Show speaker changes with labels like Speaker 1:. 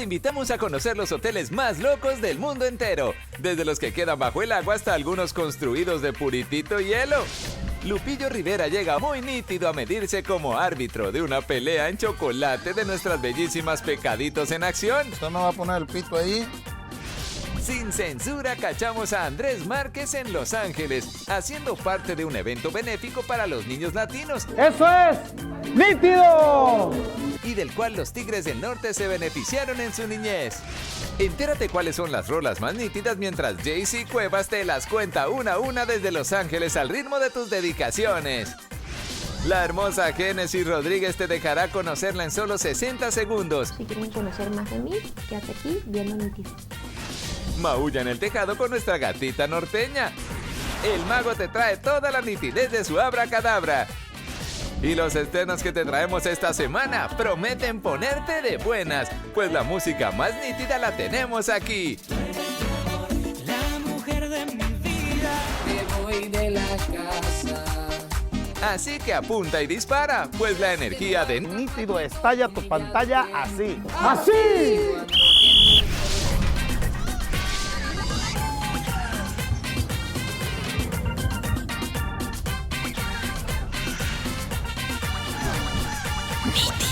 Speaker 1: te invitamos a conocer los hoteles más locos del mundo entero, desde los que quedan bajo el agua hasta algunos construidos de puritito hielo. Lupillo Rivera llega muy nítido a medirse como árbitro de una pelea en chocolate de nuestras bellísimas pecaditos en acción.
Speaker 2: ¿Usted me va a poner el pito ahí?
Speaker 1: Sin censura cachamos a Andrés Márquez en Los Ángeles, haciendo parte de un evento benéfico para los niños latinos.
Speaker 3: ¡Eso es nítido!
Speaker 1: Y del cual los Tigres del Norte se beneficiaron en su niñez. Entérate cuáles son las rolas más nítidas mientras JC Cuevas te las cuenta una a una desde Los Ángeles al ritmo de tus dedicaciones. La hermosa Génesis Rodríguez te dejará conocerla en solo 60 segundos.
Speaker 4: Si quieren conocer más de mí, quédate aquí viendo Nítido.
Speaker 1: Maulla en el tejado con nuestra gatita norteña. El mago te trae toda la nitidez de su abracadabra. Y los estrenos que te traemos esta semana prometen ponerte de buenas, pues la música más nítida la tenemos aquí.
Speaker 5: La mujer de mi vida, te voy de la casa.
Speaker 1: Así que apunta y dispara, pues la energía de
Speaker 3: Nítido estalla tu pantalla así. ¡Así!
Speaker 6: Nítido.